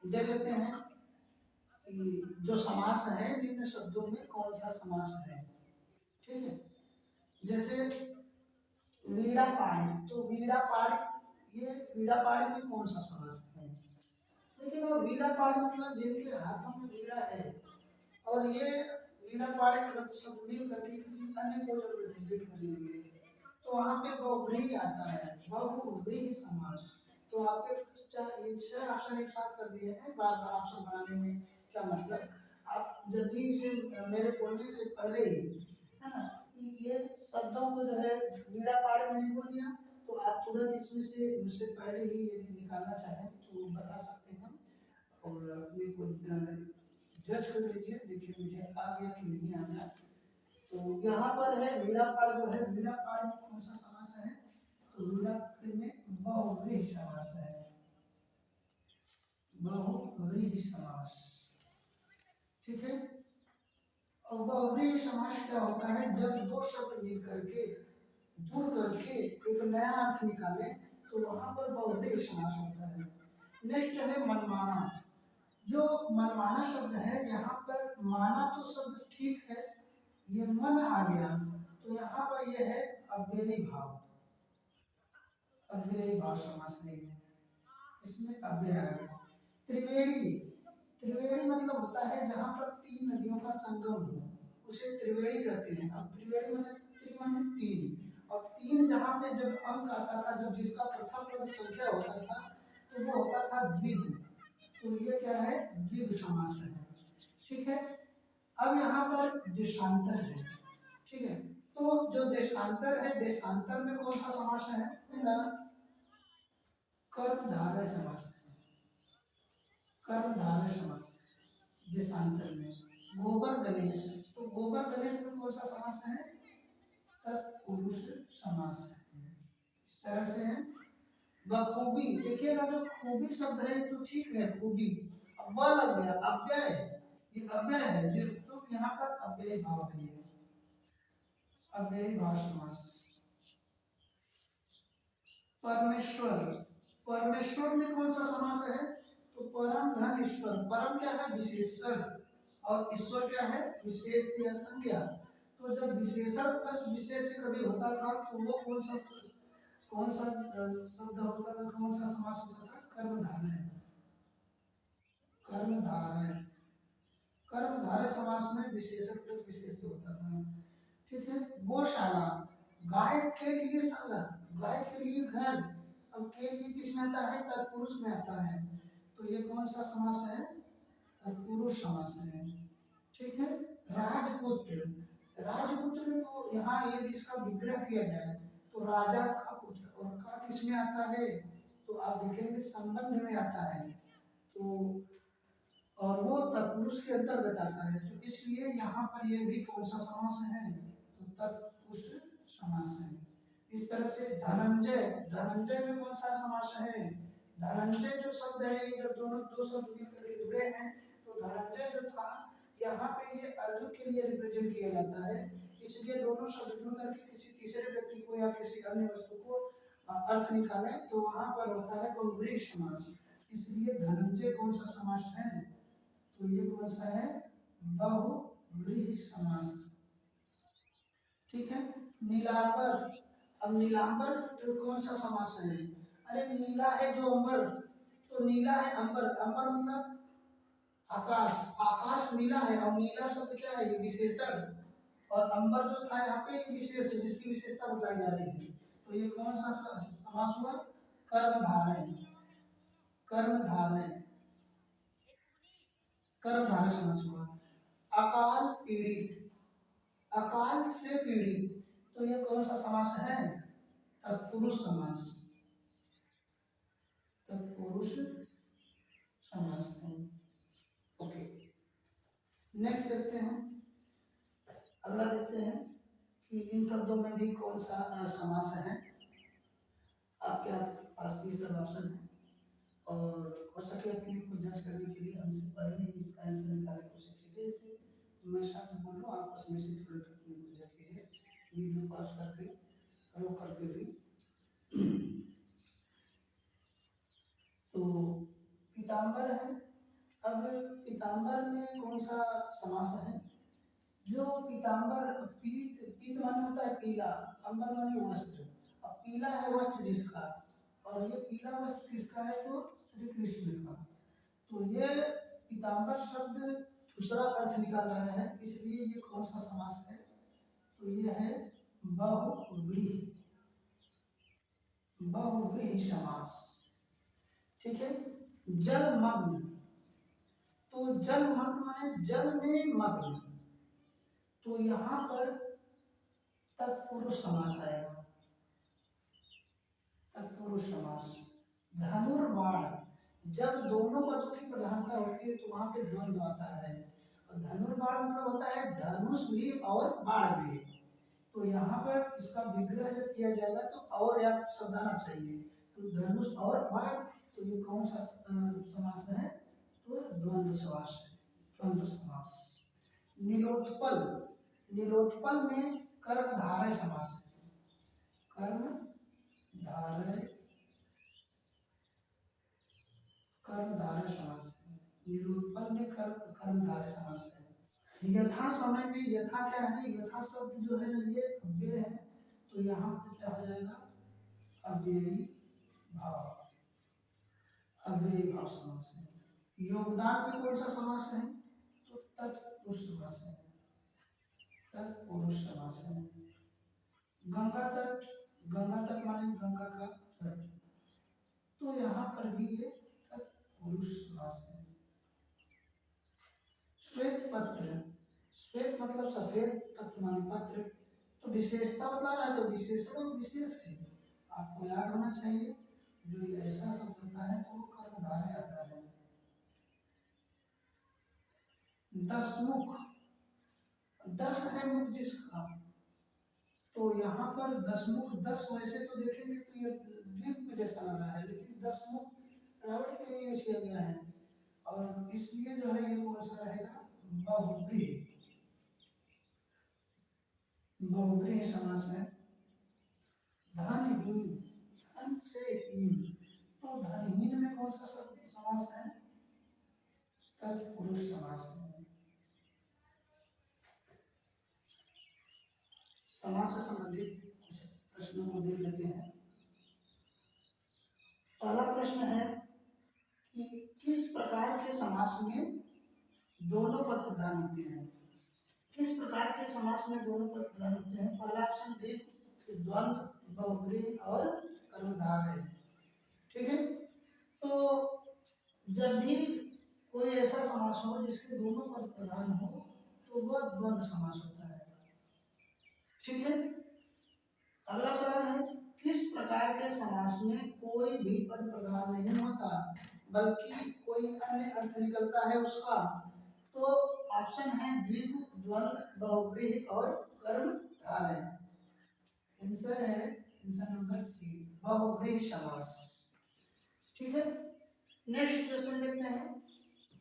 देख लेते हैं कि जो समास है निम्न शब्दों में कौन सा समास है। ठीक है, जैसे वीणा पाणी, तो वीणा पाणी, ये वीणा पाणी में कौन सा समास है। लेकिन वो वीणा पाणी मतलब जिनके हाथों में वीणा है, और ये वीणा पाणी अगर सब मिल करके किसी अन्य को जब रिप्रेजेंट कर लेंगे तो वहाँ पे बहुव्रीहि आता है, बहुव्रीहि समास। तो आपके ये 6 ऑप्शन एक साथ कर दिए हैं, बार बार ऑप्शन बनाने में क्या मतलब, आप जब भी इसे मेरे बोलने से पहले ही, है ना, कि ये शब्दों को जो है वीणा पाठ मैंने बोल दिया, तो आप तुरंत इसमें से मुझसे पहले ही यदि निकालना चाहें तो बता सकते हैं, और अपने को जज कर लीजिए, देखिए मुझे आ गया कि नहीं आ गया। तो यहाँ पर है वीणा पाठ, जो है वीणा पाठ में कौन सा समास है, तो वीणा पाठ में बहुव्रीहि समास है, बहुव्रीहि समास। ठीक है, और बहुव्रीहि समास क्या होता है, जब दो शब्द मिल करके जुड़ करके एक नया अर्थ निकाले तो वहां पर बहुव्रीहि समास होता है। नेक्स्ट है मनमाना। जो मनमाना शब्द है, यहाँ पर माना तो शब्द ठीक है, ये मन आ गया, तो यहाँ पर ये है अव्ययी भाव, अव्ययी भाव समास नहीं है, इसमें अव्यय आ गया। त्रिवेणी, त्रिवेणी मतलब होता है जहाँ पर तीन नदियों का संगम हो, उसे त्रिवेणी कहते हैं। अब त्रिवेणी मतलब त्रि माने तीन, और तीन जहाँ पे जब अंक आता था, जब जिसका प्रथम पद संख्या होता था तो वो होता था द्विगु, तो ये क्या है, द्विगु समास है। ठीक है, अब यहाँ पर देशांतर है। ठीक है, तो जो देशांतर है, देशांतर में कौन सा समास है ना, कर्मधारय समास है, कर्मधारय समास देशांतर में। गोबर गणेश, तो गोबर गणेश में कौन सा समास है, तत्पुरुष समास है। इस तरह से है। बखूबी, देखिएगा जो खूबी शब्द है ये तो ठीक है, खूबी, अब ब लग गया, अव्यय, ये अव्यय है जो, तो यहाँ पर अव्यय भाव है, ये अव्यय भाव समास। परमेश्वर, परमेश्वर में कौन सा समास है, तो परम धन ईश्वर, परम क्या है, विशेषण, और ईश्वर क्या है, विशेष या संज्ञा। तो जब विशेषण प्लस विशेष से कभी होता था तो वो कौन सा शब्द होता था, कौन सा समास होता था, कर्मधारय, कर्मधारय, कर्मधारय समास में विशेषण प्लस विशेष से होता था। ठीक है, गौशाला, गाय के लिए शाला, गाय के लिए घर, अब के लिए किस में आता है, तत्पुरुष में आता है, तो ये कौन सा समास है, तत्पुरुष समास है। ठीक है, राजपुत्र, राजपुत्र तो यहाँ यदि इसका विग्रह किया जाए तो राजा का पुत्र, और का किस में आता है, तो आप देखेंगे संबंध में आता है, तो और वो तत्पुरुष के अंतर्गत आता है, तो इसलिए यहाँ पर ये भी कौन सा समास है, तो तत्पुरुष समास है। इस तरह से धनंजय, धनंजय में कौन सा समास है, धनंजय जो शब्द है, ये जब दोनों दो शब्द मिलकर के जुड़े हैं तो धनंजय जो था, यहाँ पे ये अर्जुन के लिए रिप्रेजेंट किया जाता है, इसलिए दोनों शब्द जुड़ करके किसी तीसरे व्यक्ति को या किसी अन्य वस्तु को अर्थ निकाले तो वहां पर होता है बहुव्रीहि समास, इसलिए धनंजय कौन सा समास है, तो ये कौन सा है, बहुव्रीहि समास। ठीक है, नीलांबर, अब नीलांबर कौन सा समास है, अरे नीला है जो अंबर, तो नीला है अंबर, अंबर मतलब आकाश, आकाश नीला है, और नीला शब्द क्या है, ये विशेषण, और अंबर जो था यहाँ पे विशेष है जिसकी विशेषता बताई जा रही है, तो ये कौन सा समास हुआ, कर्मधारय, कर्मधारय, कर्मधारय समास हुआ। अकाल पीड़ित, अकाल से पीड़ित, तो ये कौन सा समास है, तत्पुरुष समास, तत्पुरुष समास है। ओके, नेक्स्ट देखते हैं, अगला देखते हैं कि इन शब्दों में भी कौन सा समास है। आपके पास ये सब ऑप्शन है, और हो सके अपने को जज करने के लिए हमसे पहले ही इसका आंसर निकालने की कोशिश कीजिए। जैसे मैं शब्द बोल रहा हूँ, आप उसमें से थोड़े तक अपने को जज कीजिए, वीडियो पॉज करके, रोक करके भी। तो पीताम्बर है, अब पीताम्बर में कौन सा समास है? जो पीताम्बर, पीत, पीत माने होता है पीला, अंबर माने वस्त्र। अब पीला है वस्त्र जिसका, और ये पीला वस्त्र किसका है? तो श्री कृष्ण का। तो ये पीताम्बर शब्द दूसरा अर्थ निकाल रहा है, इसलिए ये कौन सा समास है? तो ये है बहुव्रीहि, बहुव्रीहि समास। ठीक है। जलमग्न, तो जलमग्न माने जल में मग्न, तो यहाँ पर तत्पुरुष समास आएगा, तत्पुरुष समास। धनुर्बाण, जब दोनों पदों की प्रधानता होती है तो वहां पे द्वंद्व आता है, और धनुर्बाण मतलब होता है धनुष भी और बाण भी। तो यहाँ पर इसका विग्रह जब किया जाएगा तो और या शब्द आना चाहिए, तो धनुष और बाण, तो ये कौन सा समास है? तो द्वंद्व समास है, द्वंद्व समास। नीलोत्पल, नीलोत्पल में कर्मधारय समास है, कर्मधारय, कर्मधारय समास है। नीलोत्पल में कर्मधारय समास है। यथा समय में, यथा क्या है? यथा शब्द जो है ना ये अव्यय है, तो यहाँ पे क्या हो जाएगा? अव्ययी भाव, अव्ययी भाव समास है। योगदान में कौन सा समास है? तो तत्पुरुष समास है, तत्पुरुष समास है। गंगा तट, गंगा तट माने गंगा का तट, तो यहाँ पर भी ये तत्पुरुष समास है। श्वेत पत्र, श्वेत मतलब सफेद, पत्र माने पत्र, तो विशेषता बता रहा है, तो विशेषण और विशेष से आपको याद होना चाहिए। जो ऐसा शब्द होता है तो वो कर्मधारय आता है। दसमुख, दस है मुख जिसका, तो यहाँ पर दसमुख, दस वैसे तो देखेंगे तो ये द्वीप जैसा लग रहा है, लेकिन दसमुख रावण के लिए यूज किया गया है, और इसलिए जो है ये कौन सा रहेगा? बहुव्रीहि, बहुव्रीहि समास है। धनहीन, धन से हीन, तो धनहीन में कौन सा समास है? तत्पुरुष समास है। समास से संबंधित कुछ प्रश्नों को देख लेते हैं। पहला प्रश्न है कि किस प्रकार के समास में दोनों पद प्रधान होते हैं? किस प्रकार के समास में दोनों पद प्रधान होते हैं? पहला ऑप्शन द्विग, फिर द्वंद्व, बहुव्रीहि और कर्मधारय। ठीक है। तो जब भी कोई ऐसा समास हो जिसके दोनों पद प्रधान हो तो वह द्वंद्व समास होता है। ठीक है। अगला सवाल है, किस प्रकार के समास में कोई भी पद प्रधान नहीं होता बल्कि कोई अन्य अर्थ निकलता है उसका? तो ऑप्शन है द्विगु, द्वंद्व, बहुव्रीहि और कर्मधारय। आंसर है, आंसर नंबर सी, बहुव्रीहि समास। ठीक है। नेक्स्ट क्वेश्चन देखते हैं,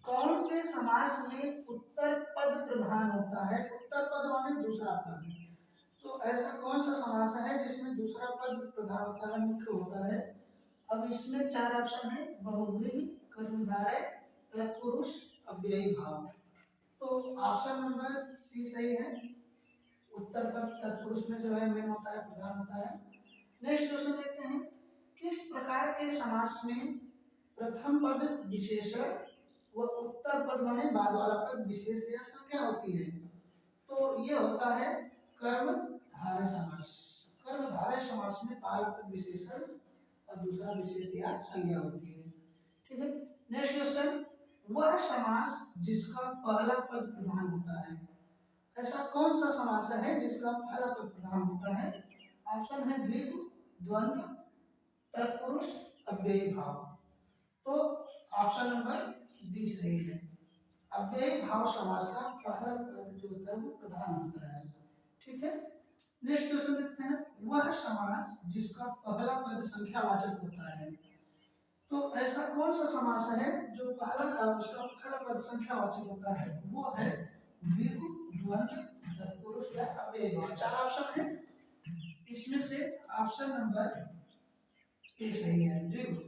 कौन से समास में उत्तर पद प्रधान होता है? उत्तर पद माने दूसरा पद, तो ऐसा कौन सा समास है जिसमें दूसरा पद प्रधान होता है, मुख्य होता है? अब इसमें चार ऑप्शन है, बहुव्रीहि, कर्मधारय, तत्पुरुष, अव्ययी भाव। तो ऑप्शन नंबर सी सही है, उत्तर पद तत्पुरुष में जो है मेन होता है, प्रधान होता है। नेक्स्ट क्वेश्चन देखते हैं, किस प्रकार के समास में प्रथम पद विशेषण व उत्तर पद माने बाद वाला पद विशेष या संज्ञा होती है? तो ये होता है कर्मधारय समास। कर्मधारय समास में पहला पद विशेषण और दूसरा विशेष या संज्ञा होती है। ठीक है। नेक्स्ट क्वेश्चन, वह समास जिसका पहला पद प्रधान होता है, ऐसा कौन सा समास है जिसका पहला पद प्रधान होता है? ऑप्शन है द्विगु, द्वंद्व, तत्पुरुष, अव्ययी भाव। तो ऑप्शन नंबर डी सही है, अव्ययी भाव समास का पहला पद जो होता है वो प्रधान होता है। ठीक है। नेक्स्ट क्वेश्चन देखते हैं, वह समास जिसका पहला पद संख्यावाचक होता है, तो ऐसा कौन सा समास है जो उसका पहला पद संख्यावाचक होता है? वो है द्विगु, द्वंद्व, तत्पुरुष या अव्ययी भाव। चार ऑप्शन है, इसमें से ऑप्शन नंबर ए सही है, द्विगु,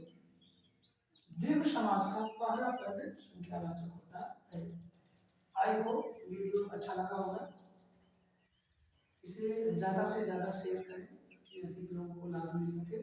दीर्घ समास का पहला पद संख्यावाचक होता है। आई होप वीडियो अच्छा लगा होगा, इसे ज्यादा से ज्यादा शेयर करें ताकि अधिक लोगों को लाभ मिल सके।